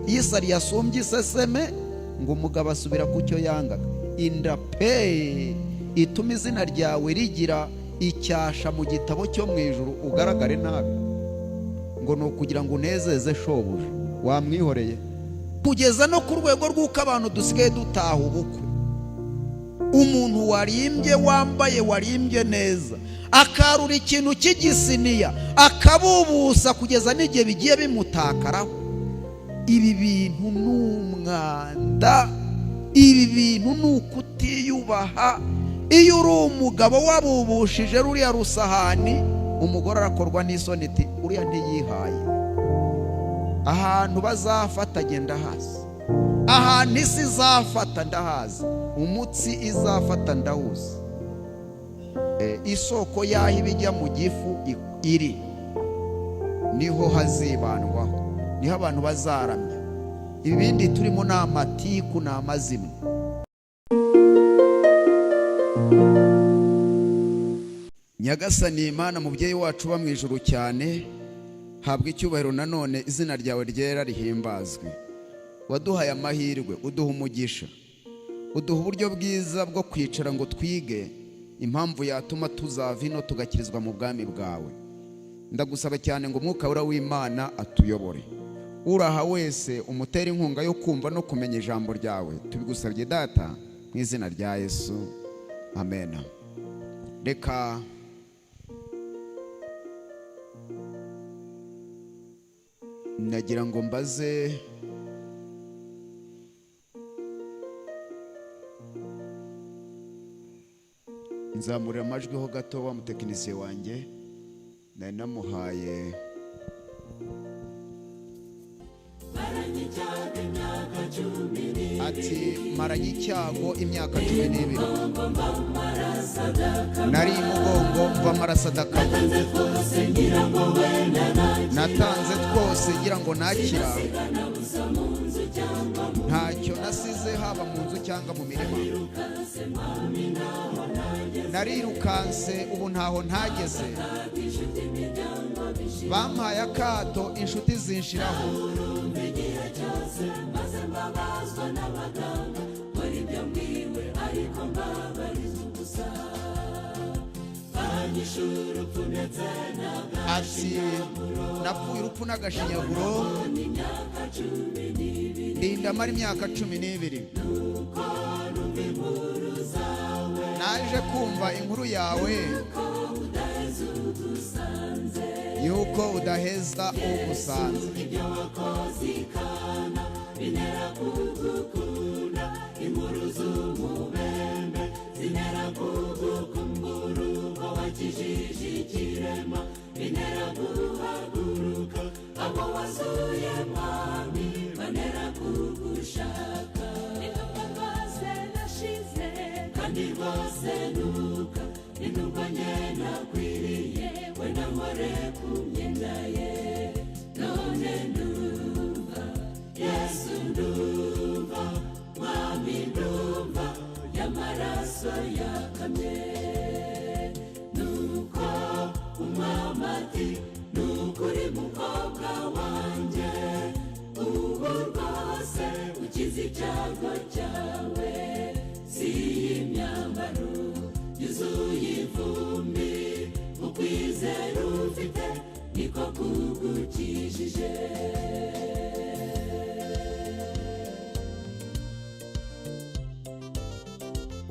Isari yasumbye iseseme ngo umugabo asubira ku cyo yangaga. Inda pe ituma izina ryawe rigira icyasha mu gitabo cyo mu ijuru ugaragare nabi, ngo ni ukugira ngo unezeze shobuja. Wamwihoreye kugeza no ku rwego rw'uko abantu dusigaye dutaha ubukwe, umuntu warimbye wambaye warimbye neza akarura ikintu cy'igisiniya akabubusa kugeza n'igihe bigiye bimutakaraho. Ibi bintu ni umwanda, ibi bintu ni ukutiyubaha. Iyo uri umugabo wabubushije ruriya rusahani, umugore arakorwa n'isoni iti uriya ntiyihaye. Ahantu bazafata genda hasi, ahantu isi izafata ndahazi, umutsi izafata ndawuzi, isoko yaho ibijya mu gifu iri niho hazibandwaho, niho abantu bazaramya. Ibindi turimo ni amatiku, ni amazimwe. Nyagasani Imana mubyeyi wacu uba mu ijuru cyane, habwa icyubahiro nanone, izina ryawe ryera rihimbazwe. Waduhaye amahirwe, uduha umugisha, uduha uburyo bwiza bwo kwicara ngo twige impamvu yatuma tuzava ino tugakirizwa mu bwami bwawe. Ndagusaba cyane ngo umwuka wera w'Imana atuyobore. Uraha wese umutera inkunga yo kumva no kumenya ijambo ryawe, tubigusabye data mu izina rya Yesu, amen. Reka nagira ngo mbaze nzamurira amajwi ho gato wa mutekinisiye wanjye nari namuhaye. Ati maranye icyago imyaka 12, nari mugongo mva marasadaka, natanze twose ngira ngo nakira, ntacyo nasize haba mu nzu cyangwa mu mirima, narirukanse ubu ntaho ntageze, bampaye akato inshuti zinshiraho, ati napfuye urupfu n'agashinyaguro, ndamara imyaka 12, naje kumva inkuru yawe yuko udaheza ugusanze,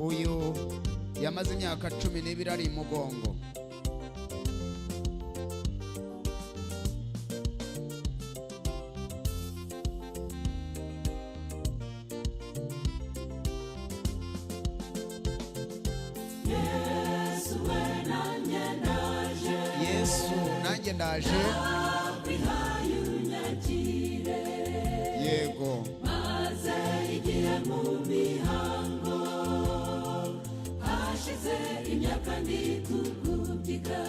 uyu yamaze imyaka 12 ari mugongo. Yesu nanjye ndaje, yego maze igihe mu mihango hashize imyaka ndikugubika,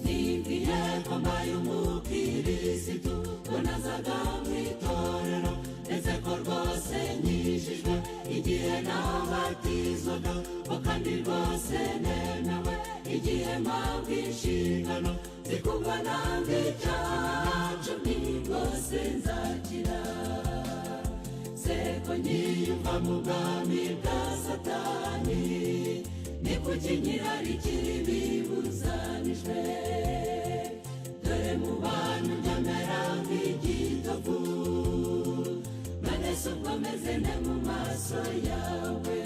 nibwiye ko mbaye umukirisitu, ko nazaga mu itorero, ndetse ko rwose nkijijwe igihe nabatizwaga, ko kandi rwose nemewe igihe mpabwa inshingano zikubwa nange cyacu, ni rwose bwose nzakira. Seko nyiyumva mu bwami bwa Satani, ni kuki nyirarikira ibibuzanijwe. Dore mu bantu njyamera nk'igitovu, none se ubwo meze nte mu maso yawe.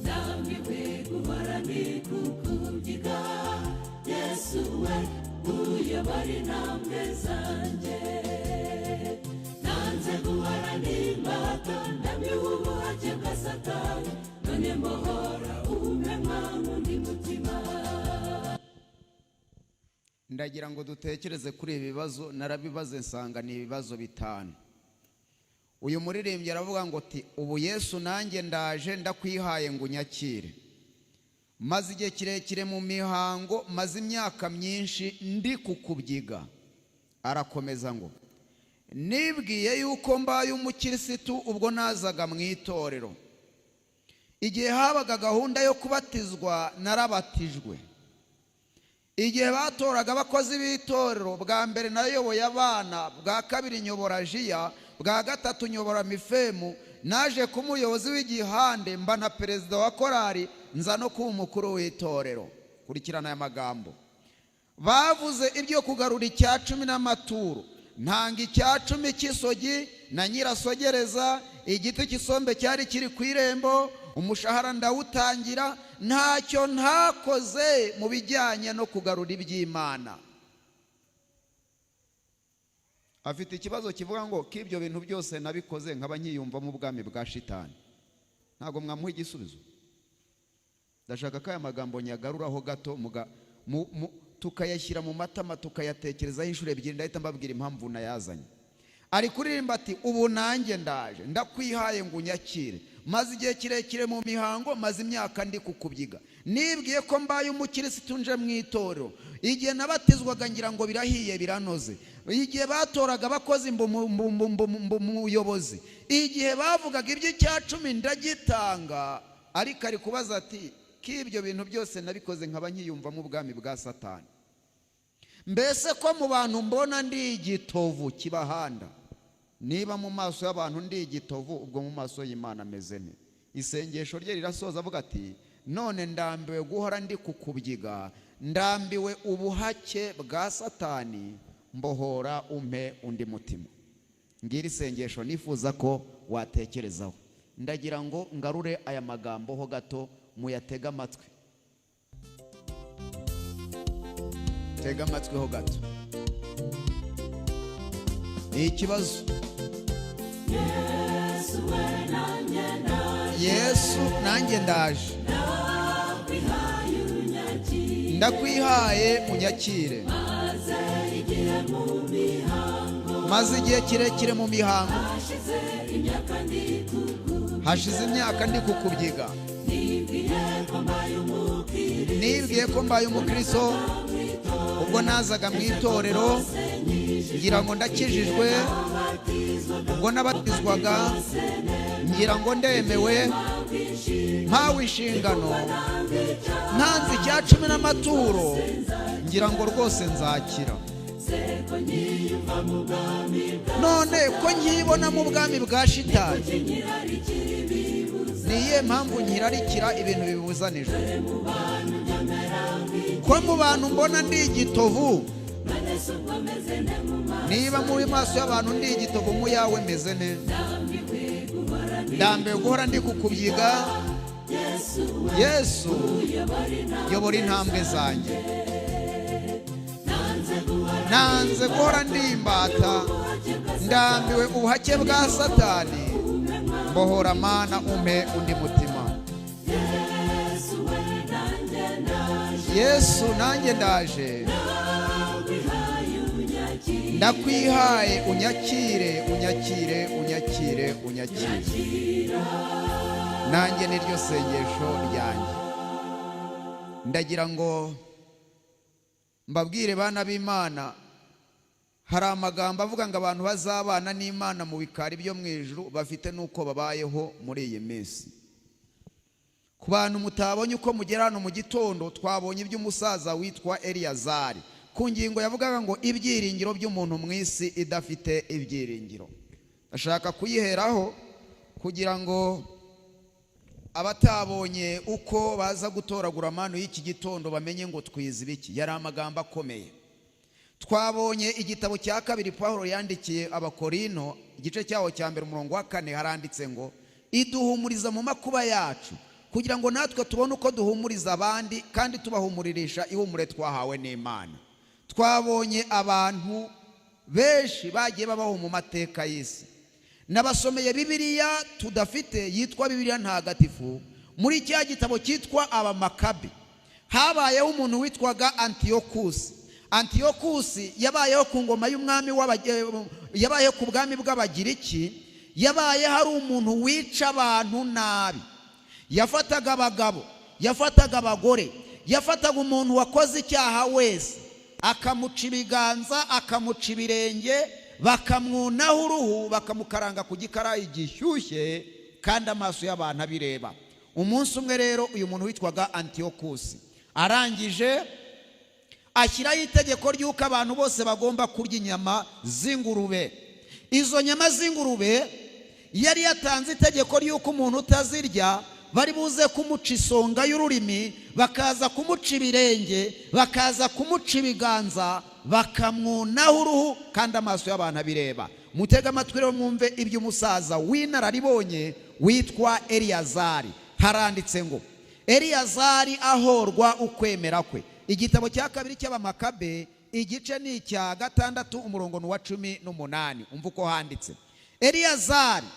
Ndambiwe guhora ndi kukubyiga, Yesu we uyobora intambwe zanjye. Nanze guhora ndi imbata, ndambiwe ubuhake bwa Satani, none mbohora umpe nk'undi mutima. Ndagira ngo dutekereze kuri ibi bibazo. Narabibaze nsanga ni ibibazo bitanu. Uyu muririmbyi aravuga ngo ati ubu Yesu nanjye ndaje ndakwihaye ngo unyakire. Maze igihe kirekire mu mihango, maze imyaka myinshi ndi kukubyiga. Arakomeza ngo nibwiye yuko mbaye umukirisitu ubwo nazaga mu itorero. Igihe habaga gahunda yo kubatizwa narabatijwe. Igihe batoraga abakozi b'itorero, bwa mbere nayoboye abana, bwa kabiri nyobora Jiya, bwa gatatu nyobora Mifemu, naje kuba umuyobozi w'igihande, mba na perezida wa korari, nza no kuba umukuru w'itorero. Kurikirana aya magambo. Bavuze ibyo kugarura icya cumi n'amaturo. Ntanga icya cumi cy'isogi na nyirasogereza, igiti cy'isombe cyari kiri ku irembo, umushahara ndawutangira. Ntacyo ntakoze mu bijyanye no kugarura iby'Imana. Afite ikibazo kivuga ngo k'ibyo bintu byose nabikoze nkaba nkiyumva mu bwami bwa shitani. Ntago mwamuha igisubizo. Ndashaka ko aya magambo nyagaruraho gato, tukayashyira mu matama, tukayatekerezaho inshuro ebyiri. Ndahita mbabwira impamvu nayazanye. Ari kuririmba ati ubu nanjye ndaje ndakwihaye ngo unyakire. Maze igihe kirekire mu mihango, maze imyaka ndi kukubyiga. Nibwiye ko mbaye umukirisitu nje mu itorero. Igihe nabatizwaga ngira ngo birahiye biranoze. Igihe batoraga abakozi umuyobozi. Igihe bavugaga iby'icya cumi ndagitanga. Ariko ari kubaza ati k'ibyo bintu byose nabikoze nkaba nkiyumva mu bwami bwa Satani. Mbese ko mu bantu mbona ndi igitovu kibahanda. Niba mu maso y'abantu ndi igitovu, ubwo mu maso y'Imana ameze nte? Isengesho rye rirasoza avuga ati none ndambiwe guhora ndi kukubyiga, ndambiwe ubuhake bwa Satani, mbohora umpe undi mutima. Ngira isengesho nifuza ko watekerezaho. Ndagira ngo ngarure aya magambo ho gato, muyatega amatwi. Tega amatwi ho gato. Ni ikibazo. Yesu nanjye ndaje ndakwihaye unyakire. Maze igihe kirekire mu mihango, hashize imyaka ndi kukubyiga. Nibwiye ko mbaye umukristo ubwo nazaga mu itorero, ngira ngo ndakijijwe. Ubwo nabatizwaga ngira ngo ndemewe, mpawe inshingano, ntanze icya cumi n'amaturo, ngira ngo rwose nzakira. None ko nkibona mu bwami bwa shitani, niye mpamvu nkirarikira ibintu bibuzanijwe. Ko mu bantu mbona ndi igitovu, niba muri maso y'abantu ndi igitovu, mu yawe meze nte? Ndambiwe guhora ndi kukubyiga. Yesu yobora intambwe zanjye. Nanze guhora ndi imbata, ndambiwe ubuhake bwa Satani, mbohora Mana umpe undi mutima. Yesu nanjye ndaje ndakwihaye unyakire, unyakire, unyakire, unyakire. Nanjye niryo sengesho ryanjye. Ndagira ngo mbabwire bana b'Imana, hari amagambo avuga ngo abantu bazabana n'Imana mu bikari byo mu ijuru bafite nuko babayeho muri iyi minsi. Ku bantu mutabonye uko mugera hano mu gitondo, twabonye iby'umusaza witwa Eliyazari. ku ngingo yavugaga ngo ibyiringiro by'umuntu mu isi idafite ibyiringiro. Ashaka kuyiheraho kugira ngo abatabonye uko baza gutoragura amano y'iki gitondo bamenye ngo twize ibiki. Yari amagambo akomeye. Twabonye igitabo cya kabiri Pawulo yandikiye Abakorino, igice cyaho cya mbere umurongo wa 4, haranditse ngo iduhumuriza mu makuba yacu, kugira ngo natwe tubone uko duhumuriza abandi kandi tubahumuririsha ihumure twahawe n'Imana. Twabonye abantu benshi bagiye babaho mu mateka y'isi. Nabasomeye Bibiliya tudafite yitwa Bibiliya ntagatifu. Muri cya gitabo cyitwa Abamakabe habayeho umuntu witwaga Antiyokusi. Antiyokusi yabayeho ku ngoma y'umwami yabayeho ku bwami bw'Abagiriki. Yabaye hari umuntu wica abantu nabi. Yafataga abagabo, yafataga abagore, yafataga umuntu wakoze icyaha wese, akamuca ibiganza, akamuca ibirenge, bakamwunaho uruhu, bakamukaranga ku gikarayi gishyushye kandi amaso y'abantu abireba. Umunsi umwe rero uyu muntu witwaga Antiyokusi arangije ashyiraho itegeko ry'uko abantu bose bagomba kurya inyama z'ingurube. Izo nyama z'ingurube yari yatanze itegeko ry'uko umuntu utazirya bari buze kumuca isonga y'ururimi, bakaza kumuca ibirenge, bakaza kumuca ibiganza, bakamwunaho uruhu kandi amaso y'abantu abireba. Mutega amatwi rero mwumve iby'umusaza w'inararibonye witwa Eliyazari. Haranditse ngo Eliyazari ahorwa ukwemera kwe. Igitabo cya kabiri cy'Abamakabe igice ni icya 6 umurongo wa 18. Umva uko handitse. Eliyazari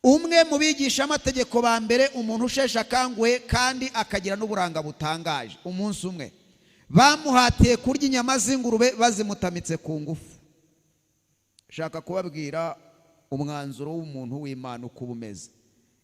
umwe mu bigisha amategeko ba mbere, umuntu usheshe akanguhe kandi akagira n'uburanga butangaje. Umunsi umwe bamuhatiye kurya inyama z'ingurube bazimutamitse ku ngufu. Shaka kubabwira umwanzuro w'umuntu w'Imana uko bumeze.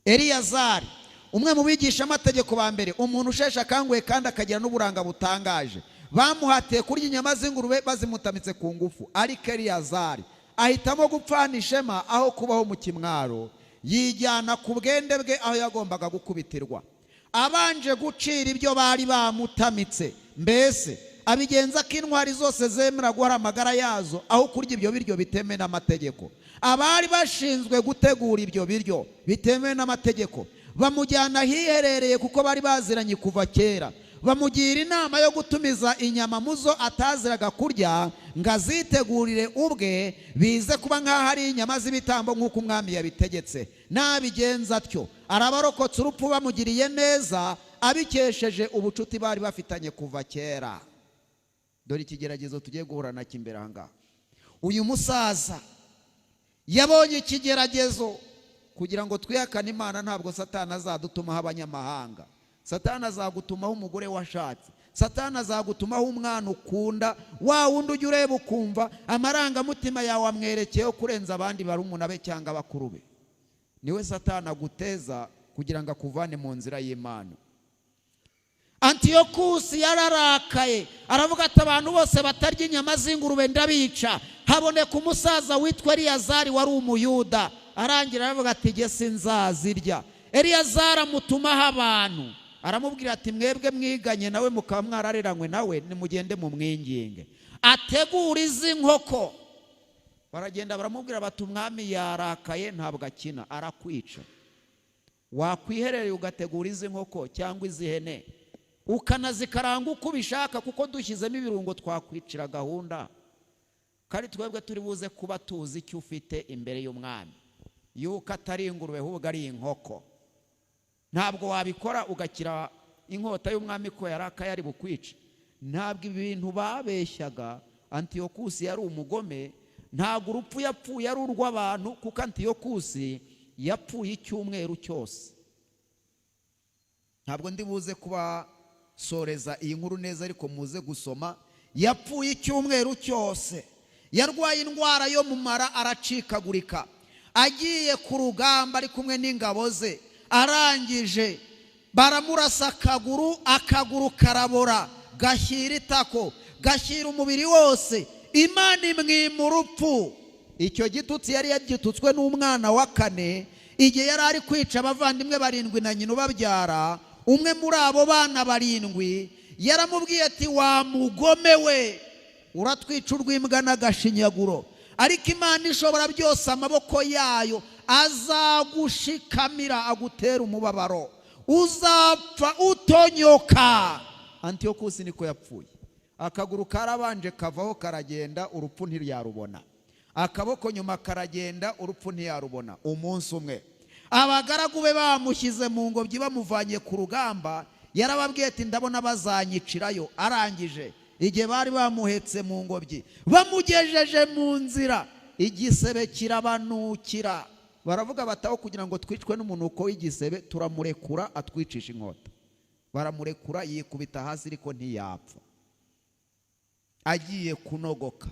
Eliyazari umwe mu bigisha amategeko ba mbere, umuntu usheshe akanguhe kandi akagira n'uburanga butangaje, bamuhatiye kurya inyama z'ingurube bazimutamitse ku ngufu. Ariko Eliyazari ahitamo gupfana ishema aho kubaho mu kimwaro, yijyana ku bwende bwe aho yagombaga gukubitirwa. Abanje gucira ibyo bari bamutamitse, mbese abigenza ko intwari zose zemera guhara amagara yazo aho kurya ibyo biryo bitemewe n'amategeko. Abari bashinzwe gutegura ibyo biryo bitemewe n'amategeko bamujyana hiherereye kuko bari baziranye kuva kera. Bamugira inama yo gutumiza inyama muzo ataziraga kurya ngo azitegurire ubwe, bize kuba nk'aho ari inyama z'ibitambo nk'uko umwami yabitegetse. Nabigenza atyo arabarokotse urupfu bamugiriye neza, abikesheje ubucuti bari bafitanye kuva kera. Dore ikigeragezo tugiye guhura nacyo imbere aha ngaha. Uyu musaza yabonye ikigeragezo. Kugira ngo twihakane Imana ntabwo Satani azadutumaho abanyamahanga. Satani azagutumaho umugore washatse. Satani azagutumaho umwana ukunda, wa wundi ujya ureba ukumva amarangamutima yawe amwerekeyeho kurenza abandi barumuna be cyangwa bakuru be. Niwe Satani aguteza kugira ngo akuvane mu nzira y'Imana. Antiyokusi yararakaye aravuga ati abantu bose batarya inyama z'ingurube ndabica. Haboneka umusaza witwa Eliyazari wari Umuyuda, arangira aravuga ati jye sinzazirya. Eliyazari amutumaho abantu, aramubwira ati mwebwe mwiganye nawe mukaba mwarareranywe nawe, nimugende mu mwinginge ategura izi nkoko. Baragenda baramubwira bati umwami yarakaye ntabwo akina, arakwica. Wakwiherereye ugategura izi nkoko cyangwa izi hene ukanazikaranga uko ubishaka, kuko dushyizemo ibirungo twakwicira gahunda. Kandi twebwe turi buze kuba tuzi icyo ufite imbere y'umwami, yuko atari ingurube ahubwo ari inkoko. Ntabwo wabikora ugakira inkota y'umwami ko yarakaye ari bukwice. Ntabwo ibintu babeshyaga. Antiyokusi yari umugome. Ntabwo urupfu yapfuye ari urw'abantu, kuko Antiyokusi yapfuye icyumweru cyose. Ntabwo ndi buze kuba soreza iyi nkuru neza, ariko muze gusoma. Yapfuye icyumweru cyose. Yarwaye indwara yo mu mara aracikagurika. Agiye ku rugamba ari kumwe n'ingabo ze, arangije baramurasa akaguru karabora, gashyira itako, gashyira umubiri wose. Imana imwima urupfu. Icyo gitutsi yari yagitutswe n'umwana wa 4 igihe yari ari kwica abavandimwe 7 na nyina ubabyara. Umwe muri abo bana 7 yaramubwiye ati wa mugome we, uratwica urw'imbwa n'agashinyaguro, ariko Imana ishobora byose amaboko yayo azagushikamira agutera umubabaro, uzapfa utonyoka. Antiyokusi niko yapfuye. Akaguru karabanje kavaho karagenda, urupfu ntiryarubona. Akaboko nyuma karagenda, urupfu ntiyarubona. Umunsi umwe abagaragu be bamushyize mu ngobyi bamuvanye ku rugamba, yarababwiye ati ndabona bazanyicirayo. Arangije igihe bari bamuhetse mu ngobyi bamugejeje mu nzira, igisebe kirabanukira. Baravuga bataho kugira ngo twicwe n'umunuko w'igisebe, turamurekura atwicisha inkota. Baramurekura yikubita hasi ariko ntiyapfa. Agiye kunogoka,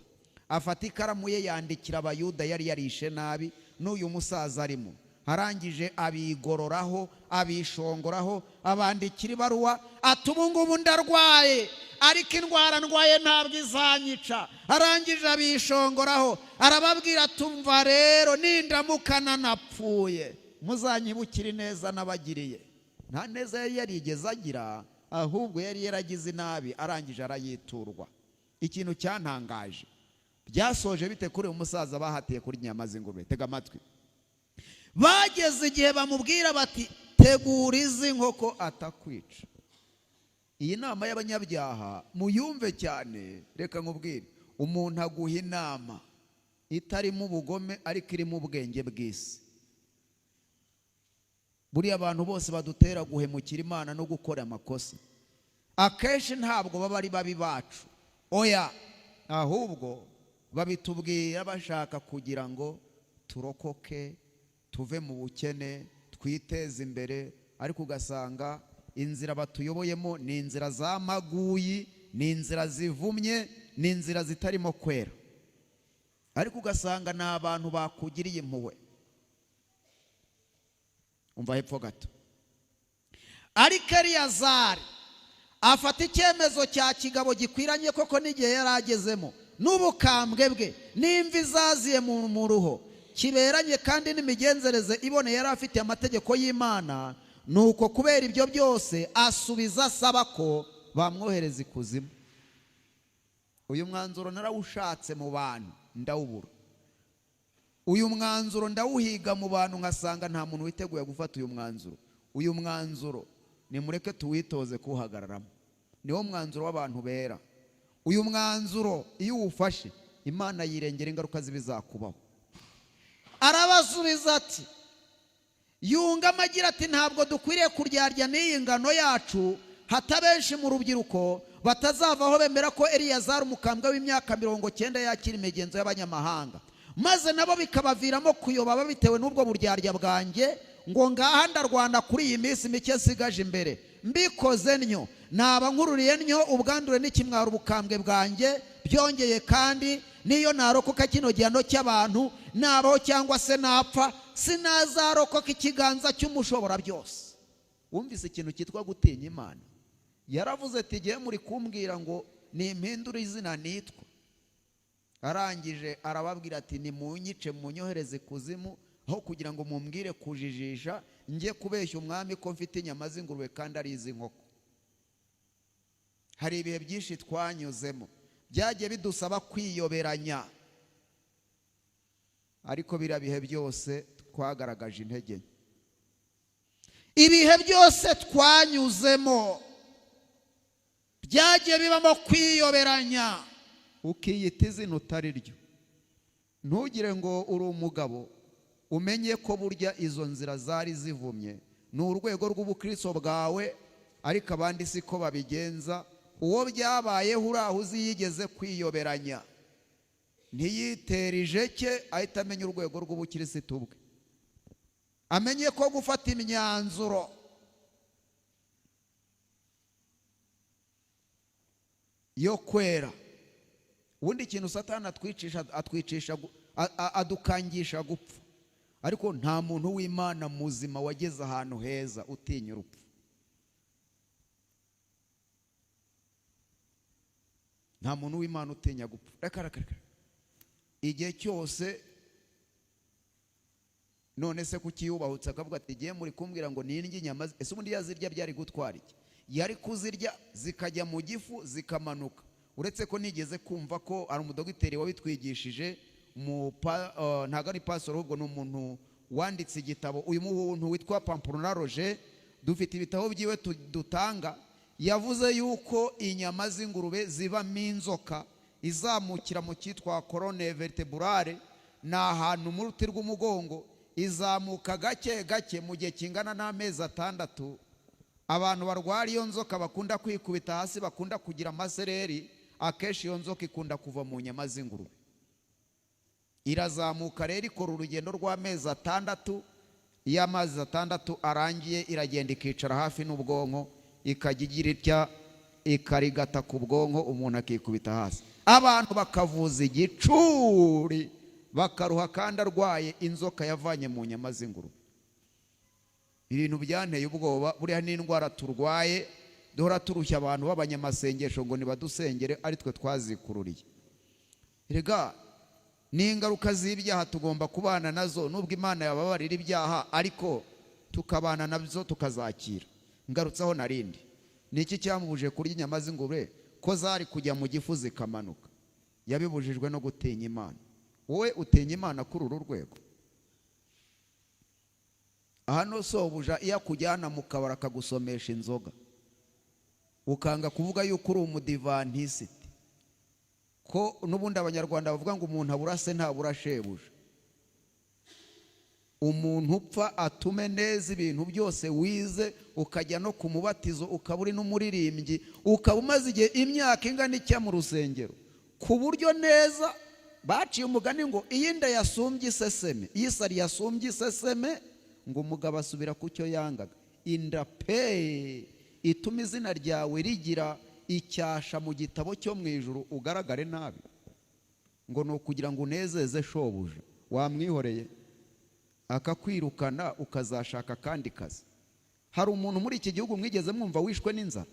afata ikaramu ye yandikira abayuda yari yarishe nabi n'uyu musaza arimo. Arangije abigororaho, abishongoraho, abandikira ibaruwa ati ubu ngubu ndarwaye, ariko indwara ndwaye ntabwo izanyica. Arangije abishongoraho, arababwira tumva rero nindamukana napfuye muzanyibukire neza nabagiriye. Nta neza yari yarigeze agira, ahubwo yari yaragize nabi. Arangije arayiturwa. Ikintu cyantangaje, byasoje bite kuri umusaza bahatiye kuri inyama z'ingurube? Tega amatwi. Bageze igihe bamubwira bati tegura izi nkoko atakwica. Iyi nama y'abanyabyaha muyumve cyane. Reka nkubwire, umuntu aguha inama itarimo ubugome ariko irimo ubwenge bw'isi. Buriya abantu bose badutera guhemukira Imana no gukora amakosa, akenshi ntabwo baba ari babi bacu, oya, ahubwo babitubwira bashaka kugira ngo turokoke, tuve mu bukene, twiteze imbere. Ariko ugasanga inzira batuyoboyemo ni inzira z'amaguyi, ni inzira zivumye, ni inzira zitarimo kwera. Ariko ugasanga ni abantu bakugiriye impuhwe. Umva hepfo gato. Ariko Eliyazari afata icyemezo cya kigabo gikwiranye koko n'igihe yari agezemo, n'ubukambwe bwe n'imvi zaziye mu ruho, kiberanye kandi n'imigenzereze iboneye yari afite amategeko y'Imana. Nuko kubera ibyo byose asubiza asaba ko bamwohereza ikuzimu. Uyu mwanzuro narawushatse mu bantu ndawubura. Uyu mwanzuro ndawuhiga mu bantu nkasanga nta muntu witeguye gufata uyu mwanzuro. Uyu mwanzuro nimureke tuwitoze kuhagararamo. Niwo mwanzuro w'abantu bera. Uyu mwanzuro iyo uwufashe Imana yirengera ingaruka zibizakubaho. Arabasubiza ati, yungamo agira ati ntabwo dukwiriye kuryarya n'iyi ngano yacu, hatabenshi mu rubyiruko batazavaho bemera ko Eliyazari umukambwe w'imyaka 90 yakira imigenzo y'abanyamahanga, maze nabo bikabaviramo kuyoba babitewe n'ubwo buryarya bwanjye, ngo ngaha ndarwanda kuri iyi minsi mike nsigaje imbere. Mbikoze ntyo naba nkururiye ntyo ubwandure n'ikimwaro ubukambwe bwanjye. Byongeye kandi niyo narokoka kino gihano cy'abantu nabaho cyangwa se napfa, sinazarokoka ikiganza cy'umushobora byose. Wumvise ikintu cyitwa gutinya Imana? Yaravuze ati giye muri kumbwira ngo nimpindure izina nitwa. Arangije arababwira ati nimunyice munyohereze kuzimu, aho kugira ngo mumbwire kujijisha njye kubeshya umwami ko mfite inyama z'ingurube kandi ari iz'inkoko. Hari ibihe byinshi twanyuzemo byagiye bidusaba kwiyoberanya, ariko bira bihe byose twagaragaje intege. Ibihe byose twanyuzemo byagiye bibamo kwiyoberanya, ukiyita izina utari ryo. Ntugire ngo uri umugabo, umenye ko burya izo nzira zari zivumye. Ni urwego rw'ubukristo bwawe, ariko abandi siko babigenza. Uwo byabayeho uraho uziyigeze kwiyoberanya, ntiyitera ijeke ahita amenya urwego rw'ubukristo bwe, amenye ko gufata imyanzuro yo kwera. Ubundi ikintu Satani atwicisha adukangisha gupfa, ariko nta muntu w'Imana muzima wageze ahantu heza utinya urupfu. Nta muntu w'Imana utinya gupfa. Reka igihe cyose, none se kuki yubahutse akavuga ati giye muri kumbwira ngo nindye inyama? Ese ubundi yazirya byari gutwara iki? yari kuzirya zikajya mu gifu zikamanuka. Uretse ko nigeze kumva ko ari umudogiteri wabitwigishije, ntago ari pastor ahubwo ni umuntu wanditse igitabo, uyu muntu witwa Pamplona Roger, dufite ibitabo byiwe dutanga, yavuze yuko inyama z'ingurube zibamo inzoka izamukira mu cyitwa colonne vertebrale, ni ahantu mu ruti rw'umugongo, izamuka gake gake mu gihe kingana n'amezi 6. Abantu barwara iyo nzoka bakunda kwikubita hasi, bakunda kugira amasereri, akenshi iyo nzoka ikunda kuva mu nyama z'ingurube. Irazamuka rero ikora urugendo rw'amezi 6, iyo amezi 6 arangiye iragenda ikicara hafi n'ubwonko, ikajya igira itya ikarigata ku bwonko, umuntu akikubita hasi. Abantu bakavuza igicuri bakaruha kandi arwaye inzoka yavanye mu nyama z'ingurube. Ibintu byanteye ubwoba. Buriya n'indwara turwaye duhora turushya abantu b'abanyamasengesho ngo nibadusengere, ari twe twazikururiye. Erega ni ingaruka z'ibyaha tugomba kubana nazo, nubwo Imana yababarira ibyaha ariko tukabana nabyo tukazakira. Ngarutsaho narindi, niki cyamubuje kurya inyama z'ingurube ko zari kujya mu gifu zikamanuka? Yabibujijwe no gutinya Imana. Wowe utinya Imana kuri uru rwego? Hano sobuja iyo akujyana mu kabara akagusomesha inzoga, ukanga kuvuga yuko uri umudivantisiti, ko n'ubundi abanyarwanda bavuga ngo umuntu abura se ntabura shebuja. Umuntu upfa atume neza ibintu byose wize, ukajya no ku mubatizo, ukaba uri n'umuririmbyi, ukaba umaze igihe imyaka ingana icya mu rusengero, ku buryo neza baciye umugani ngo iyi nda yasumbye iseseme, iyi sari yasumbye iseseme, ngo umugabo asubira ku cyo yangaga. Inda pe ituma izina ryawe rigira icyasha mu gitabo cyo mu ijuru, ugaragare nabi, ngo ni ukugira ngo unezeze shobuja. Wamwihoreye akakwirukana ukazashaka kandi kazi. Hari umuntu muri iki gihugu mwigeze mwumva wishwe n'inzara?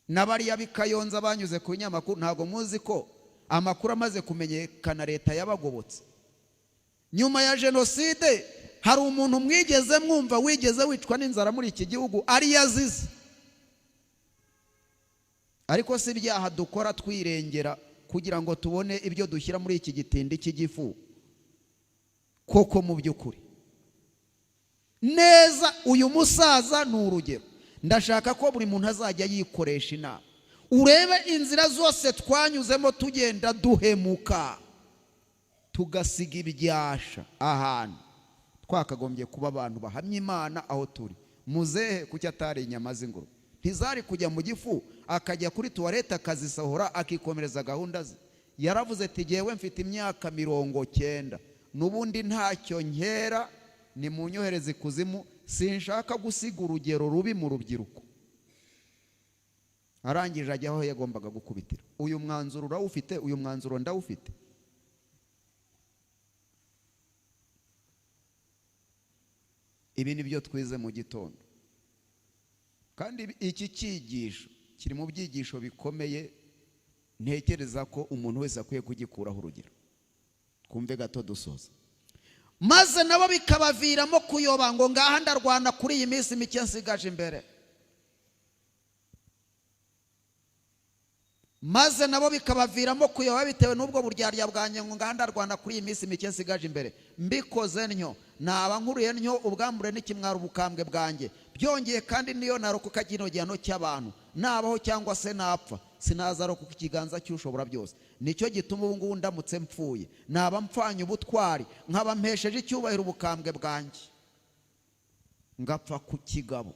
N'abariya bikayonza banyuze ku binyamakuru, ntago muzi ko amakuru amaze kumenyekana leta yabagobotse nyuma ya jenoside? Hari umuntu mwigeze mwumva wigeze wicwa n'inzara muri iki gihugu ari yazize? Ariko si ibyaha dukora twirengera kugira ngo tubone ibyo dushyira muri iki gitindi cy'igifu. Koko mu by'ukuri neza uyu musaza ni urugero. Ndashaka ko buri muntu azajya yikoresha inama, urebe inzira zose twanyuzemo tugenda duhemuka, tugasiga ibyasha ahantu twakagombye kuba abantu bahamya Imana aho turi. Muzehe kuki atari inyama z'ingurube? Ntizari kujya mu gifu akajya kuri tuwarete akazisohora akikomereza gahunda ze? Yaravuze ati jyewe mfite imyaka 90, n'ubundi ntacyo nkera, ni munyohereze ikuzimu, sinshaka gusiga urugero rubi mu rubyiruko. Arangije ajya aho yagombaga gukubitira. Uyu mwanzuro urawufite? Uyu mwanzuro ndawufite. Ibi ni byo twize mu gitondo, kandi iki cyigisho kiri mu byigisho bikomeye ntekereza ko umuntu wese akwiye kugikuraho urugero. Kumve gato dusoza. Maze nabo bikabaviramo kuyoba ngo ngaha ndarwana kuri iyi minsi mike nsigaje imbere. Maze nabo bikabaviramo kuyoba bitewe n'ubwo buryarya bwanjye ngo ngaha ndarwana kuri iyi minsi mike nsigaje imbere. Mbikoze ntyo naba nkuruye ntyo ubwambure n'ikimwaro ubukambwe bwanjye. Byongeye kandi niyo narokoka kino gihano cy'abantu, nabaho cyangwa se napfa, sinazarokoka ikiganza cy'ushobora byose. Nicyo gituma ubu ngubu ndamutse mpfuye naba mpfanye ubutwari, nkaba mpesheje icyubahiro ubukambwe bwanjye, ngapfa ku kigabo.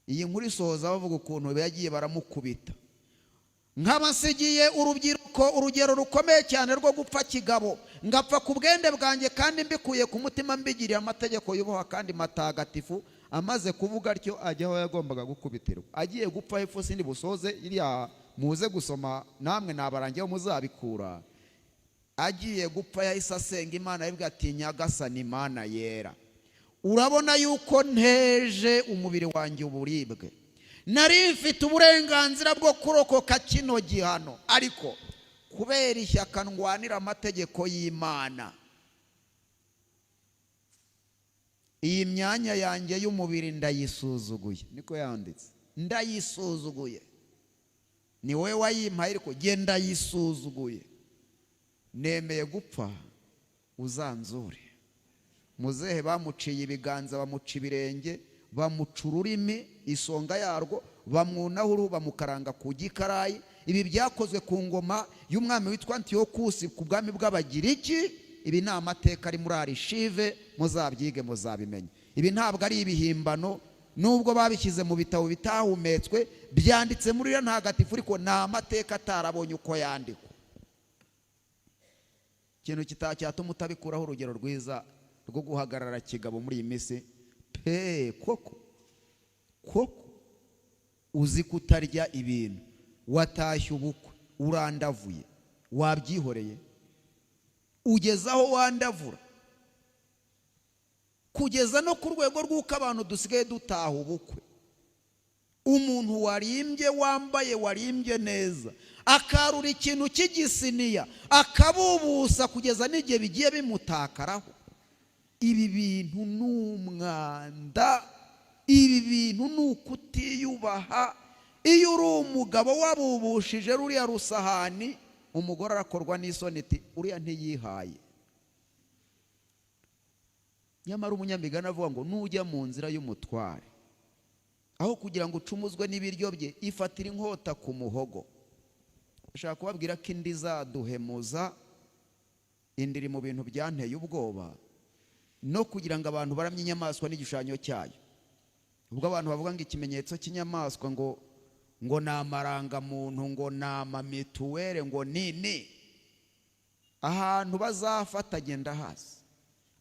Iyi nkuru isohoza bavuga ukuntu yagiye baramukubita. Nkabasigiye urubyiruko urugero rukomeye cyane rwo gupfa kigabo, ngapfa ku bwende bwanjye kandi mbikuye ku mutima, mbigiriye amategeko yubaha kandi matagatifu. Amaze kuvuga atyo ajya aho yagombaga gukubitirwa. Agiye gupfa hepfo sindi busoze, iriya muze gusoma namwe nabarangiyeho muzabikura. Agiye gupfa yahise asenga Imana, yibwira ati Nyagasani Imana yera, urabona yuko nteje umubiri wanjye uburibwe, nari mfite uburenganzira bwo kurokoka kino gihano, ariko kubera ishyaka ndwanira amategeko y'Imana iyi myanya yanjye y'umubiri ndayisuzuguye, niko yanditse, ndayisuzuguye. Ni wowe wayimpaye ariko jye ndayisuzuguye, nemeye gupfa uzanzure. Muzehe bamuciye ibiganza, bamuca ibirenge, bamuca ururimi, isonga yarwo, bamwunaho uruhu, bamukaranga ku gikarayi. Ibi byakozwe ku ngoma y'umwami witwa Antiyokusi ku bwami bw'Abagiriki. Ibi ni amateka ari muri arishive, muzabyige muzabimenye. Ibi ntabwo ari ibihimbano, nubwo babishyize mu bitabo bitahumetswe, byanditse muri yo ntagatifu, ariko ni amateka atarabonye uko yandikwa. Ikintu cyatuma utabikuraho urugero rwiza rwo guhagarara kigabo muri iyi minsi pe, koko uzi kutarya ibintu, watashye ubukwe urandavuye, wabyihoreye, ugeza aho wandavura, kugeza no ku rwego rw'uko abantu dusigaye dutaha ubukwe. Umuntu warimbye, wambaye warimbye neza, akarura ikintu cy'igisiniya akabubusa kugeza n'igihe bigiye bimutakaraho. Ibi bintu ni umwanda, ibi bintu ni ukutiyubaha. Iyo uri umugabo wabubushije ruriya rusahani, umugore arakorwa n'isoni iti uriya ntiyihaye. Nyamara umunyamigani avuga ngo nujya mu nzira y'umutware, aho kugira ngo ucumuzwe n'ibiryo bye, ifatira inkota ku muhogo. Ashaka kubabwira ko indi izaduhemuza, indi iri mu bintu byanteye ubwoba, no kugira ngo abantu baramye inyamaswa n'igishushanyo cyayo. Ubwo abantu bavuga ngo ikimenyetso cy'inyamaswa ngo ni amarangamuntu, ngo ni amamituwere, ngo ni ahantu bazafata genda hasi,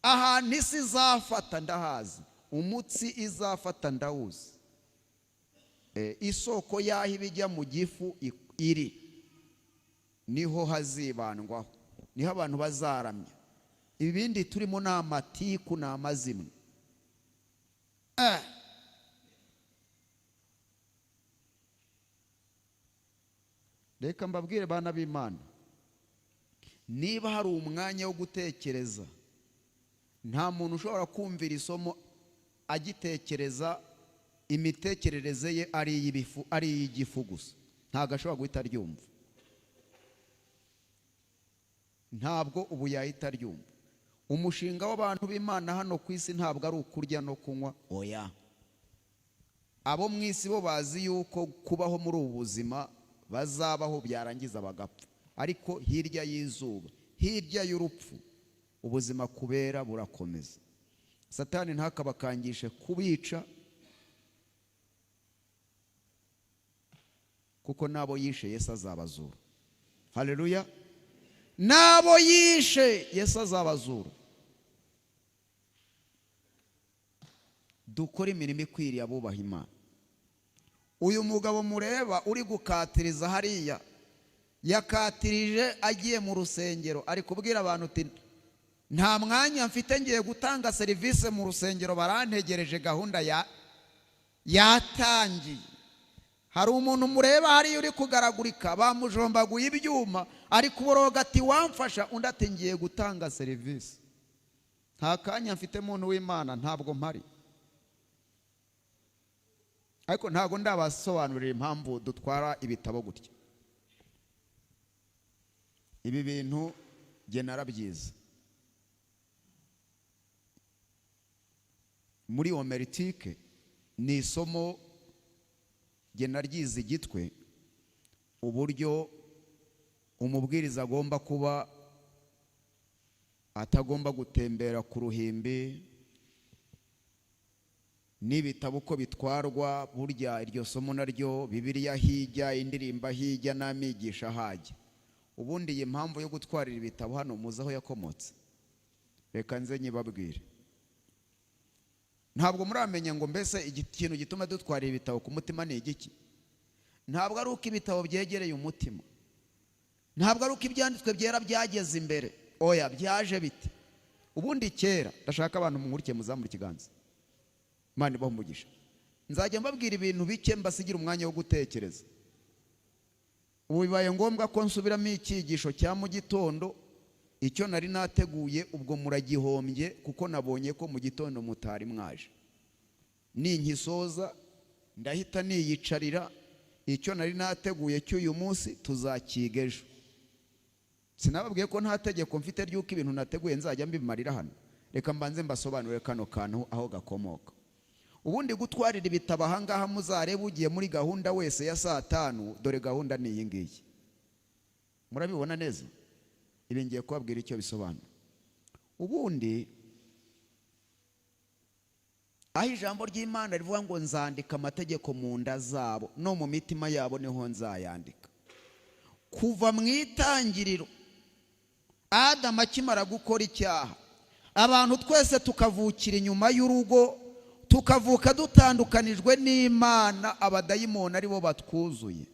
ahantu isi izafata ndahazi, umutsi izafata ndawuzi, isoko yaho ibijya mu gifu iri niho hazibandwaho, niho abantu bazaramya. Ibindi turimo ni amatiku, ni amazimwe. Reka mbabwire bana b'Imana, niba hari umwanya wo gutekereza, nta muntu ushobora kumvira isomo agitekereza imitekerereze ye ari iy'igifu gusa, ntabwo ashobora guhita aryumva, ntabwo ubu yahita aryumva. Umushinga w'abantu b'Imana hano ku isi ntabwo ari ukurya no kunywa, oya. Abo mu isi bo bazi yuko kubaho muri ubu buzima bazabaho byarangiza bagapfa, ariko hirya y'izuba, hirya y'urupfu, ubuzima kubera burakomeza. Satani ntakabakangishe kubica, kuko nabo yishe Yesu azabazura. Haleluya! Nabo yishe Yesu azabazura. Dukora imirimo ikwiriye abubaha Imana. Uyu mugabo mureba uri gukatiriza hariya, yakatirije agiye mu rusengero, ari kubwira abantu uti nta mwanya mfite, ngiye gutanga serivisi mu rusengero, barantegereje, gahunda yatangiye. Hari umuntu mureba hariya uri kugaragurika, bamujombaguye ibyuma, ari kuboroga ati wamfasha, undi ati ngiye gutanga serivisi. Nta kanya mfite muntu w'Imana, ntabwo mpari. Ariko ntabwo ndabasobanurira impamvu dutwara ibitabo gutya. Ibi bintu jye narabyize muri homeritike, ni isomo jye naryize igitwe, uburyo umubwiriza agomba kuba atagomba gutembera ku ruhimbi, n'ibitabo uko bitwarwa. Burya iryo somo naryo Bibiliya hijya, indirimbo hijya, n'amigisha hajya. Ubundi iyi mpamvu yo gutwarira ibitabo hano muzi aho yakomotse? Reka nze nyibabwire. Ntabwo muramenya ngo mbese ikintu gituma dutwarira ibitabo ku mutima ni igiki? Ntabwo ari uko ibitabo byegereye umutima, ntabwo ari uko ibyanditswe byera byageze imbere, oya, byaje biti. Ubundi kera, ndashaka abantu munkurikiye muzamura ikiganza, Imana ibahe umugisha. Nzajya mbabwira ibintu bike mbasigira umwanya wo gutekereza. Ubu bibaye ngombwa ko nsubiramo icyigisho cya mu gitondo, icyo nari nateguye ubwo muragihombye, kuko nabonye ko mu gitondo mutari mwaje. Ninkisoza ndahita niyicarira, icyo nari nateguye cy'uyu munsi tuzakiga ejo. Sinababwiye ko nta tegeko mfite ry'uko ibintu nateguye nzajya mbimarira hano. Reka mbanze mbasobanurire kano kantu aho gakomoka. Ubundi gutwarira ibitabo ahangaha muzarebe ugiye muri gahunda wese ya saa 5, dore gahunda ni iyi ngiyi. Murabibona neza? Ibi ngiye kubabwira icyo bisobanura. Ubundi aho ijambo ry'Imana rivuga ngo nzandika amategeko mu nda zabo no mu mitima yabo niho nzayandika. Kuva mu itangiriro Adamu akimara gukora icyaha, abantu twese tukavukira inyuma y'urugo, tukavuka dutandukanijwe n'Imana, abadayimoni ari bo batwuzuye.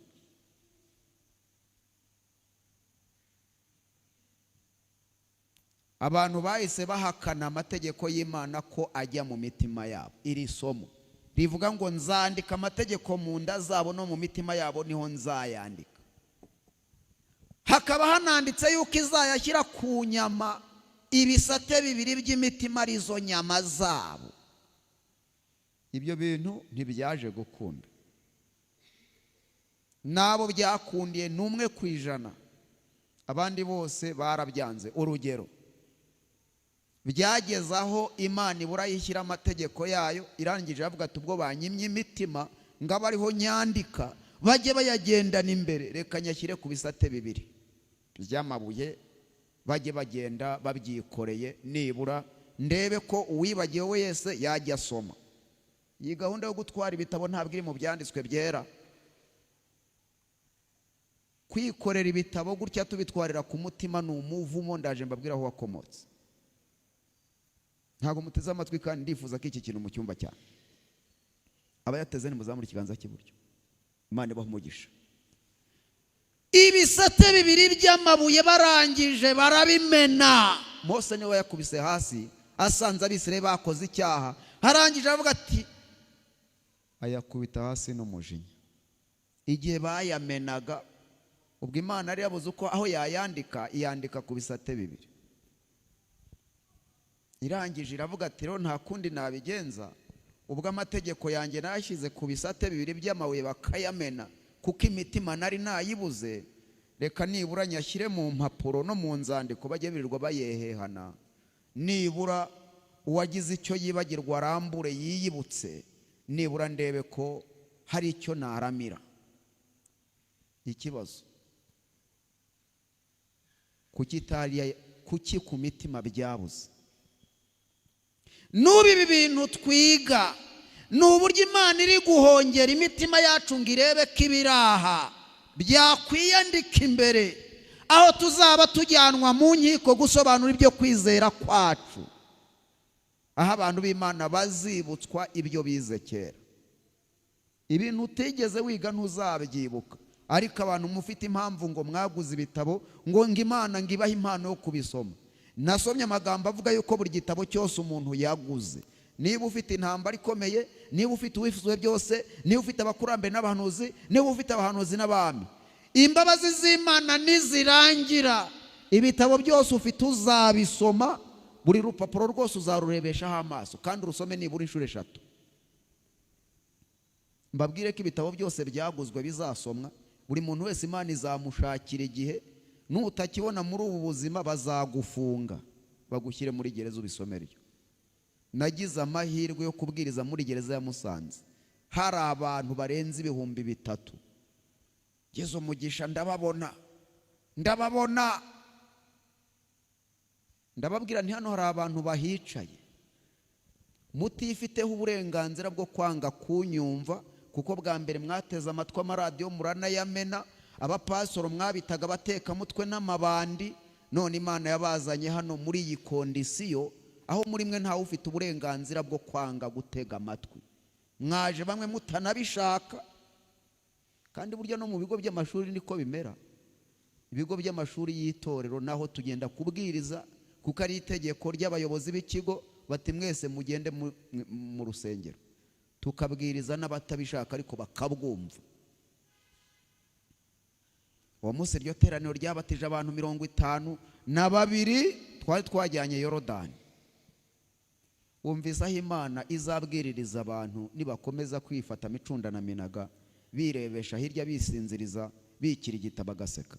Abantu bahise bahakana amategeko y'Imana ko ajya mu mitima yabo. Iri somo rivuga ngo nzandika amategeko mu nda zabo no mu mitima yabo niho nzayandika. Hakaba hananditse yuko izayashyira ku nyama, ibisate bibiri by'imitima arizo nyama zabo. Ibyo bintu ntibyaje gukunda. Nabo byakundiye n'umwe ku ijana, abandi bose barabyanze. Urugero, byageze aho Imana ibura yishyira amategeko yayo, irangije avuga ati ubwo banyimye imitima ngaba ariho nyandika, bajye bayagendana imbere, reka nyashyire ku bisate bibiri by'amabuye, bajye bagenda babyikoreye, nibura ndebe ko uwibagiwe wese yajya asoma. Iyi gahunda yo gutwara ibitabo ntabwo iri mu byanditswe byera. Kwikorera ibitabo gutya tubitwarira ku mutima ni umuvumo, ndaje mbabwira aho wakomotse. Ntabwo muteze amatwi kandi ndifuza ko iki kintu mu cyumba cyane. Abayateze ni muzamura ikiganza cy'iburyo. Imana ibahe umugisha. Ibisate bibiri by'amabuye barangije barabimena. Mose niwe yakubise hasi, asanze Abisirayeli bakoze icyaha, harangije avuga ati ayakubita hasi n'umujinya. Igihe bayamenaga, ubwo Imana yari yabuze uko aho yayandika, iyandika ku bisate bibiri. Irangije iravuga ati rero nta kundi nabigenza, ubwo amategeko yanjye nayashyize ku bisate bibiri by'amabuye bakayamena, kuko imitima nari nayibuze, reka nibura nyashyire mu mpapuro no mu nzandiko bajye birirwa bayehehana, nibura uwagize icyo yibagirwa arambure yiyibutse, nibura ndebe ko hari icyo naramira. Ikibazo, kuki ku mitima byabuze? Nubu ibi bintu twiga ni uburyo Imana iri guhongera imitima yacu ngo irebe ko ibiraha byakwiyandika imbere, aho tuzaba tujyanwa mu nkiko gusobanura ibyo kwizera kwacu, aho abantu b'Imana bazibutswa ibyo bize kera. Ibintu utigeze wiga ntuzabyibuka, ariko abantu mufite impamvu ngo mwaguze ibitabo ngo Imana ngo ibahe impano yo kubisoma. Nasomye amagambo avuga yuko buri gitabo cyose umuntu yaguze, niba ufite intambara ikomeye, niba ufite uwifuzwe byose, niba ufite abakurambere n'abahanuzi, niba ufite abahanuzi n'abami, imbabazi z'Imana nizirangira ibitabo byose ufite uzabisoma, buri rupapuro rwose uzarurebeshaho amaso kandi urusome nibura inshuro 3. Mbabwire ko ibitabo byose byaguzwe bizasomwa, buri muntu wese Imana izamushakira igihe, nutakibona muri ubu buzima bazagufunga bagushyire muri gereza ubisomere. Nagize amahirwe yo kubwiriza muri gereza ya Musanze, hari abantu barenze 3,000. Yesu umugisha ndababona, ndababwira nti hano hari abantu bahicaye mutifiteho uburenganzira bwo kwanga kunyumva, kuko bwa mbere mwateze amatwi amaradiyo muranayamena, abapasoro mwabitaga bateka mutwe n'amabandi, none Imana yabazanye hano muri iyi kondisiyo aho muri mwe ntawe ufite uburenganzira bwo kwanga gutega amatwi. Mwaje bamwe mutanabishaka, kandi burya no mu bigo by'amashuri niko bimera. Ibigo by'amashuri y'itorero naho tugenda kubwiriza, kuko ari itegeko ry'abayobozi b'ikigo bati mwese mugende mu rusengero, tukabwiriza n'abatabishaka ariko bakabwumva. uwo munsi iryo teraniro ryabatije abantu 52 twari twajyanye Yorodani. Wumvise aho Imana izabwiririza abantu nibakomeza kwifata micunda na minaga, birebesha hirya, bisinziriza, bikirigita bagaseka.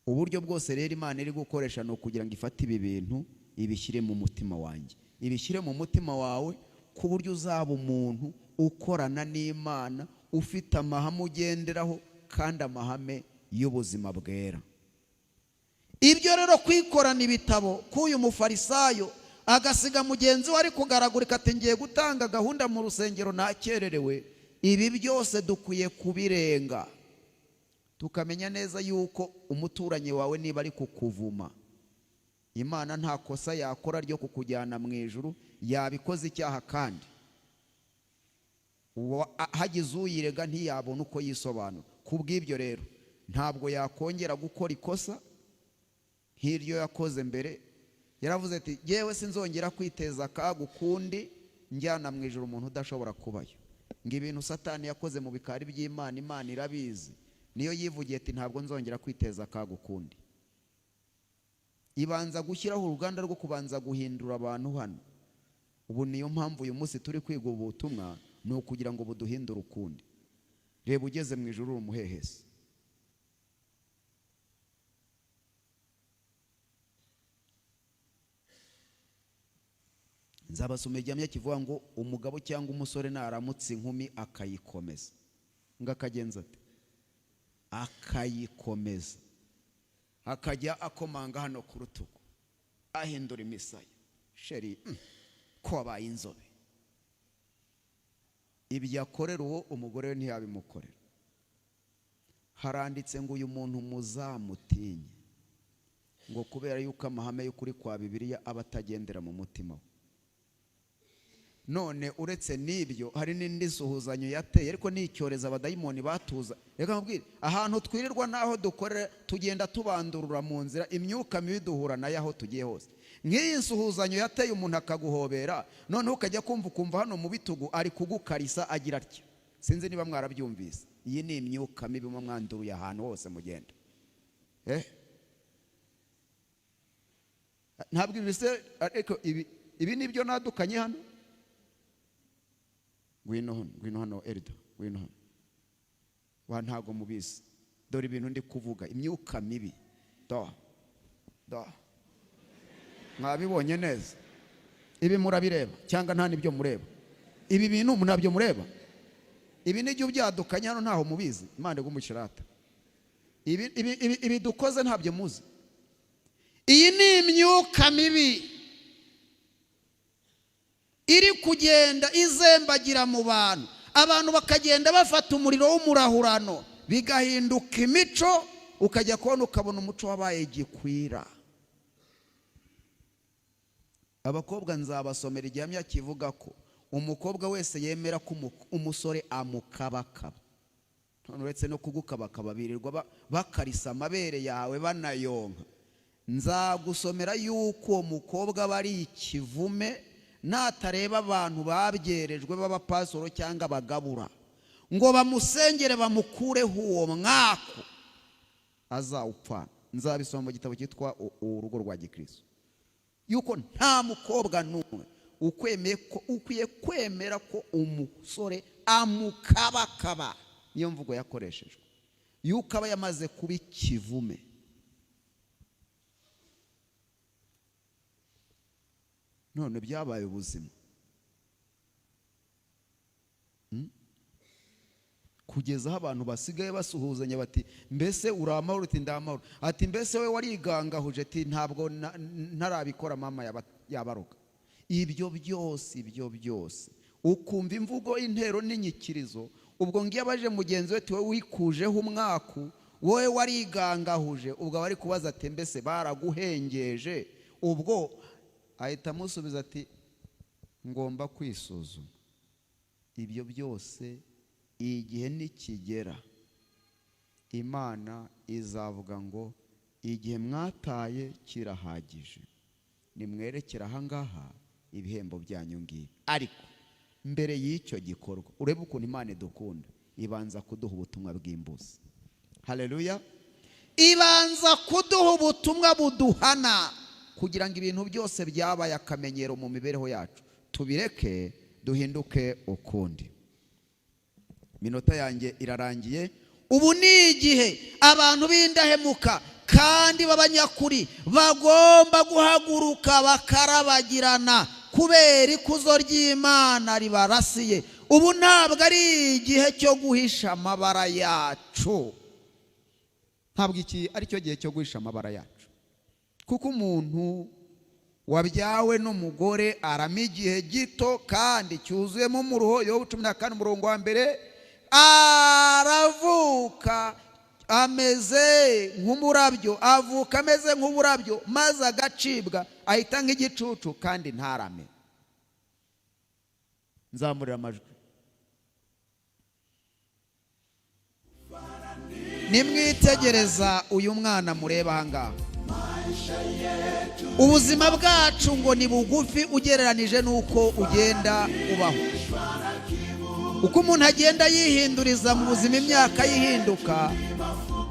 Uburyo bwose rero Imana iri gukoresha no kugira ngo ifate ibi bintu ibishyire mu mutima wanjye, ibishyire mu mutima wawe, ku buryo uzaba umuntu ukorana n'Imana, ufite amahame ugenderaho, kandi amahame y'ubuzima bwera. Ibyo rero kwikorana ibitabo k'uyu mufarisayo agasiga mugenzi we ari kugaragurika ati ngiye gutanga gahunda mu rusengero nakererewe, ibi byose dukwiye kubirenga, tukamenya neza yuko umuturanyi wawe niba ari kukuvuma, Imana nta kosa yakora ryo kukujyana mu ijuru, yabikoze icyaha kandi hagize uyirega ntiyabona uko yisobanura. Kubw'ibyo rero ntabwo yakongera gukora ikosa nk'iryo yakoze mbere. Yaravuze ati yewe sinzongera kwiteza akaga ukundi njyana mu ijuru umuntu udashobora kubayo. Ngo ibintu Satani yakoze mu bikari by'Imana, Imana irabizi, niyo yivugiye ati ntabwo nzongera kwiteza akaga ukundi. Ibanza gushyiraho uruganda rwo kubanza guhindura abantu hano. Ubu niyo mpamvu uyu munsi turi kwiga ubutumwa, ni ukugira ngo buduhindure ukundi. Reba ugeze mu ijuru umuhehesi. Nzabasoma igihamya kivuga ngo umugabo cyangwa umusore naramutse inkumi akayikomeza, ngo akagenza ati akayikomeza, akajya akomanga hano ku rutugu, ahindura imisaya, sheri ko wabaye inzobe. Ibyo akorera uwo umugore we ntiyabimukorera. Haranditse ngo uyu muntu muzamutinye, ngo kubera yuko amahame y'ukuri kwa Bibiliya aba atagendera mu mutima we. None uretse n'ibyo hari n'indi suhuzanyo yateye, ariko n'icyoreza abadayimoni batuza. Reka nkubwire, ahantu twirirwa naho dukorera tugenda tubandurura mu nzira, imyuka mibi duhura nayo aho tugiye hose. Nk'iyi suhuzanyo yateye umuntu akaguhobera, none ukajya kumva hano mu bitugu ari kugukarisa agira atya. Sinzi niba mwarabyumvise. Iyi ni imyuka mibi mu mwanduruye ahantu hose mugenda. Ntabwo ibise, ariko ibi nibyo nadukanye hano. Ngwino hano Elda, ngwino hano. Wa ntago mubizi. Dore ibintu ndi kuvuga, imyuka mibi. Da. Mwabibonye neza. Ibi murabireba cyangwa nta nibyo mureba? Ibi bintu munabyo mureba? Ibi nijyo byadukanye hano ntaho mubizi. Imana igumushirata. Ibi dukoze ntabyo muzi. Iyi ni imyuka mibi iri kugenda izembagira mu bantu, abantu bakagenda bafata umuriro w'umurahurano, bigahinduka imico, ukajya kubona ukabona umuco wabaye gikwira. Abakobwa nzabasomera igihamya kivuga ko umukobwa wese yemera ko umusore amukabakaba, none uretse no kugukabakaba birirwa bakarisa amabere yawe banayonka. Nzagusomera yuko uwo mukobwa bari ikivume, natareba abantu babyerejwe b'abapasoro cyangwa abagabura ngo bamusengere bamukureho uwo mwako, azawupfana. Nzabisoma mu gitabo cyitwa Urugo rwa Gikristo, yuko nta mukobwa n'umwe ukwiye kwemera ko umusore amukabakaba. Niyo mvugo yakoreshejwe, yuko aba yamaze kuba ikivume. None byabaye ubuzima, kugeza aho abantu basigaye basuhuzanya bati mbese uramahoro, uti ndamahoro, ati mbese we warigangahuje, ati ntabwo ntarabikora mama yabaroga. Ibyo byose ukumva imvugo intero n'inyikirizo. Ubwo ngiye abaje mugenzi we, tiwe wikujeho umwaku, wowe warigangahuje, ubwo bari kubaza ati mbese baraguhengeje? Ubwo ahita amusubiza ati ngomba kwisuzuma. Ibyo byose igihe nikigera, Imana izavuga ngo igihe mwataye kirahagije, nimwerekera aha ngaha ibihembo byanyu ngibi. Ariko mbere y'icyo gikorwa, urebe ukuntu Imana idukunda, ibanza kuduha ubutumwa bw'imbuzi. haleluya. Ibanza kuduha ubutumwa buduhana kugira ngo ibintu byose byabaye akamenyero mu mibereho yacu tubireke duhinduke ukundi. Minota yanjye irarangiye. Ubu ni igihe abantu b'indahemuka kandi b'abanyakuri bagomba guhaguruka bakarabagirana kubera ikuzo ry'Imana ribarasiye. Ubu ntabwo ari igihe cyo guhisha amabara yacu, ntabwo iki ari cyo gihe cyo guhisha amabara yacu, kuko umuntu wabyawe n'umugore arama igihe gito kandi cyuzuyemo umuruho. Yobu 14:1 aravuka ameze nk'umurabyo, avuka ameze nk'uburabyo maze agacibwa ahita nk'igicucu kandi ntarame. Nzamurira amajwi. Nimwitegereza uyu mwana mureba ahangaha, ubuzima bwacu ngo ni bugufi ugereranije n'uko ugenda ubaho. Uko umuntu agenda yihinduriza mu buzima, imyaka yihinduka,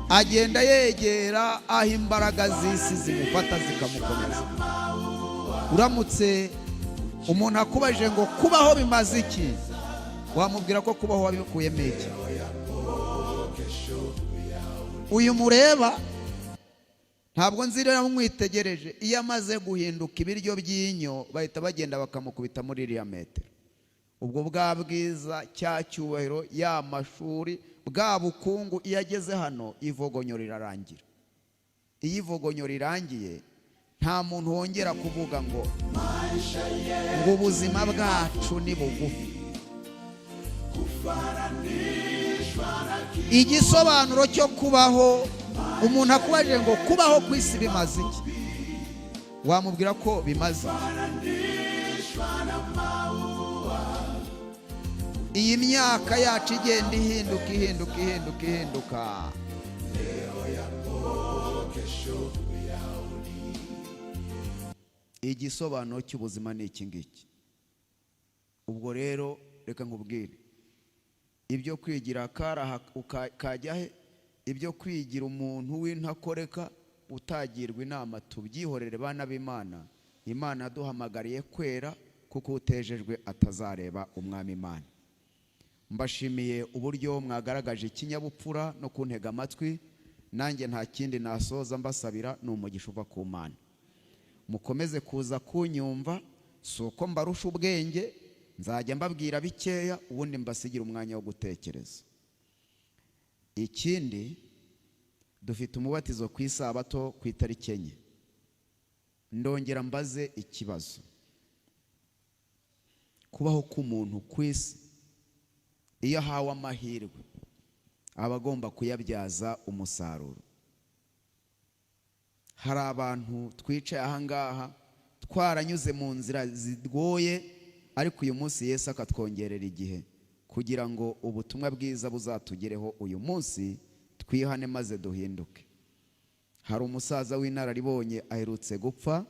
agenda yegera aho imbaraga z'isi zimufata zikamukomeza. Uramutse umuntu akubajije ngo kubaho bimaze iki, wamubwira ko kubaho wabikuyemo iki? Uyu mureba ntabwo nzirira mwitegereje, iyo amaze guhinduka ibiryo by'inyo bahita bagenda bakamukubita muri iriya metero. Ubwo bwa bwiza, cya cyubahiro, ya mashuri, bwa bukungu, iyo ageze hano ivogonyo rirarangira. Iyo ivogonyo rirangiye nta muntu wongera kuvuga ngo ubuzima bwacu ni bugufi. Igisobanuro cyo kubaho, umuntu akubajije ngo kubaho ku isi bimaze iki, wamubwira ko bimaze. Iyi myaka yacu igenda ihinduka, igisobanuro cy'ubuzima ni iki ngiki. Ubwo rero reka nkubwire, ibyo kwigira karaha ukajya he, ibyo kwigira umuntu w'intakoreka utagirwa inama, tubyihorere bana b'Imana. Imana yaduhamagariye kwera kuko utejejwe atazareba umwami Imana. Mbashimiye uburyo mwagaragaje ikinyabupfura no kuntega amatwi. Nanjye nta kindi nasoza mbasabira, ni umugisha uva ku Mana. Mukomeze kuza kunyumva, si uko mbarusha ubwenge, nzajya mbabwira bikeya ubundi mbasigira umwanya wo gutekereza. Ikindi, dufite umubatizo ku isabato ku itariki 4. Ndongera mbaze ikibazo, kubaho k'umuntu ku isi iyo ahawe amahirwe aba agomba kuyabyaza umusaruro. Hari abantu twicaye ahangaha twaranyuze mu nzira zigoye, ariko uyu munsi Yesu akatwongerera igihe kugira ngo ubutumwa bwiza buzatugereho uyu munsi, twihane maze duhinduke. Hari umusaza w'inararibonye aherutse gupfa,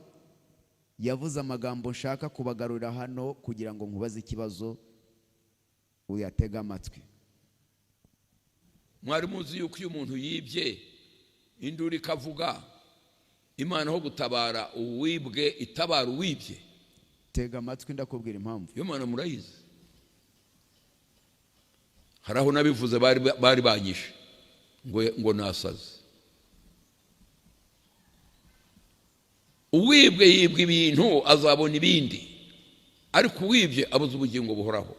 yavuze amagambo nshaka kubagarurira hano kugira ngo nkubaze ikibazo uyatega amatwi. Mwari muzi yuko iyo umuntu yibye induru ikavuga, Imana ho gutabara uwibwe itabara uwibye? Tega amatwi ndakubwira impamvu. Iyo Mana murayizi. Haraho nabivuze bari banyishe ngo nasaze. Uwibwe yibwe ibintu azabona ibindi, ariko uwibye abuze ubugingo buhoraho.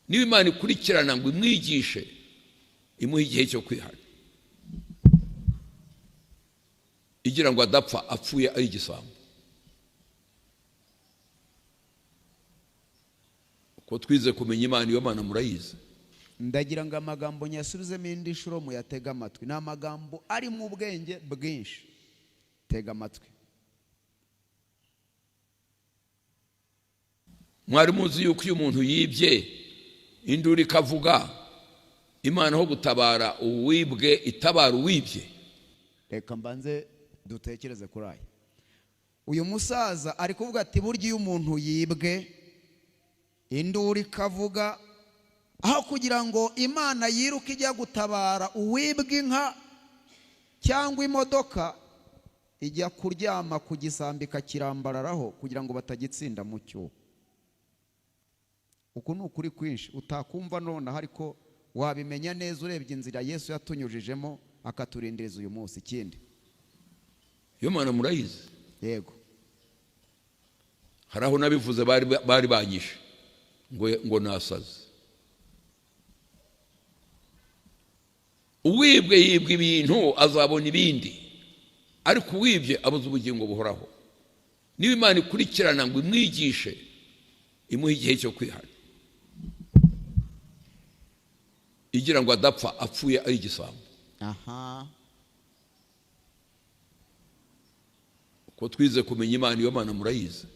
Niba Imana ikurikirana ngo imwigishe, imuha igihe cyo kwihana, igira ngo adapfa apfuye ari igisambo. Ko twize kumenya Imana, iyo Mana murayizi. Ndagira ngo amagambo nyasubizemo indi nshuro muyatega amatwi. Ni amagambo ari mu bwenge bwinshi. Tega amatwi. Mwari muzi yuko iyo umuntu yibye induru ikavuga, Imana ho gutabara uwibwe itabara uwibye? Reka mbanze dutekereze kuri aya. Uyu musaza ari kuvuga ati burya iyo umuntu yibwe induru ikavuga aho kugira ngo Imana yiruke ijya gutabara uwibwa inka cyangwa imodoka, ijya kuryama ku gisambi ikakirambararaho kugira ngo batagitsinda mu cyuho. Uku ni ukuri kwinshi utakumva nonaha, ariko wabimenya neza urebye inzira Yesu yatunyujijemo akaturindiriza uyu munsi. Ikindi, iyo Mana murayizi, yego, hari aho nabivuze bari banyishe ngo nasaze. Uwibwe yibwa ibintu azabona ibindi, ariko uwibye abuze ubugingo buhoraho. Niba Imana ikurikirana ngo imwigishe, imuha igihe cyo kwihana, igira ngo adapfa apfuye ari igisambo. Ko twize kumenya Imana, iyo Mana murayizi.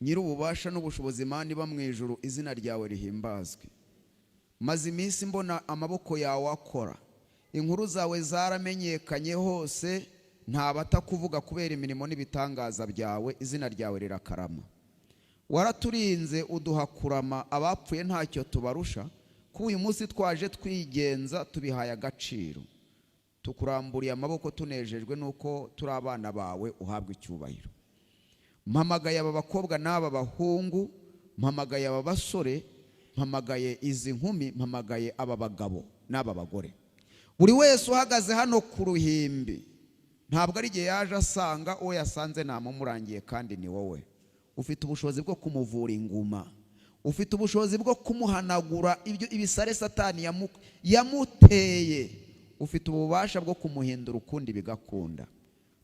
Nyir'ububasha n'ubushobozi Imana iba mu ijuru, izina ryawe rihimbazwe. Maze iminsi mbona amaboko yawe akora, inkuru zawe zaramenyekanye hose, nta batakuvuga kubera imirimo n'ibitangaza byawe, izina ryawe rirakarama. Waraturinze uduha kurama abapfuye ntacyo tubarusha, ko uyu munsi twaje twigenza tubihaye agaciro. Tukuramburiye amaboko tunejejwe nuko turi abana bawe, uhabwa icyubahiro. Mpamagaye aba bakobwa n'aba bahungu, mpamagaye aba basore, mpamagaye izi nkumi, mpamagaye aba bagabo n'aba bagore. Buri wese uhagaze hano ku ruhimbi, ntabwo ari igihe yaje asanga uwo yasanze namumurangiye, kandi ni wowe. Ufite ubushobozi bwo kumuvura inguma, ufite ubushobozi bwo kumuhanagura ibisare Satani yamuteye, ufite ububasha bwo kumuhindura ukundi bigakunda.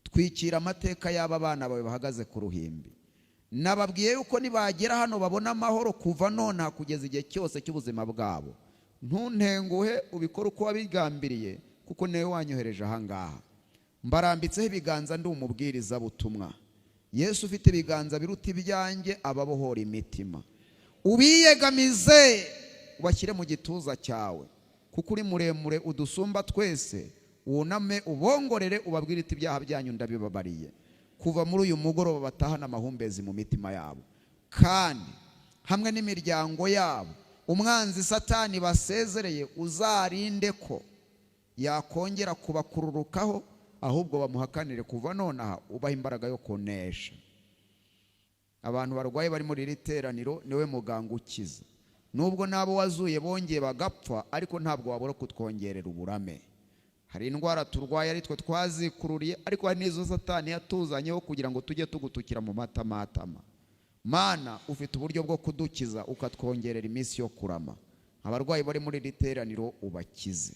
Twikira amateka y'aba bana bawe bahagaze ku ruhimbi. Nababwiye yuko nibagera hano babona amahoro kuva none kugeza igihe cyose cy'ubuzima bwabo. Ntuntenguhe, ubikora uko wabigambiriye, kuko niwe wanyohereje aha ngaha. Mbarambitseho ibiganza, ndi umubwiriza butumwa. Yesu ufite ibiganza biruta ibyanjye, ababohora imitima. Ubiyegamize, ubashyire mu gituza cyawe, kuko uri muremure udusumba twese. Wuname ubongorere, ubabwire iti ibyaha byanyu ndabibabariye. Kuva muri uyu mugoroba batahana amahumbezi mu mitima yabo, kandi hamwe n'imiryango yabo umwanzi Satani basezereye uzarinde ko yakongera kubakururukaho, ahubwo bamuhakanire kuva nonaha, ubaha imbaraga yo kunesha. Abantu barwaye bari muri iri teraniro, niwe muganga ukiza. Nubwo nabo wazuye bongeye bagapfa, ariko ntabwo wabura kutwongerera uburame. Hari indwara turwaye ari twe twazikururiye, ariko hari n'izo Satani yatuzanyeho kugira ngo tujye tugutukira mu matamatama. Mana, ufite uburyo bwo kudukiza ukatwongerera iminsi yo kurama. Abarwayi bari muri iri teraniro ubakize.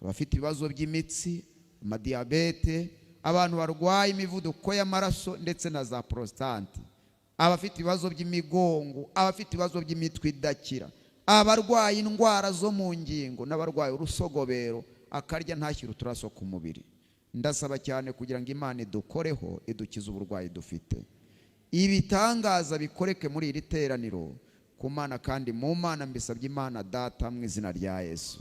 Abafite ibibazo by'imitsi, amadiyabete, abantu barwaye imivuduko y'amaraso ndetse na za prostate, abafite ibibazo by'imigongo, abafite ibibazo by'imitwe idakira, abarwaye indwara zo mu ngingo, n'abarwaye urusogobero, akarya ntashyire uturaso ku mubiri. Ndasaba cyane kugira ngo Imana idukoreho, idukize uburwayi dufite. Ibitangaza bikoreke muri iri teraniro ku Mana, kandi mu Mana mbisabye Imana Data mu izina rya Yesu.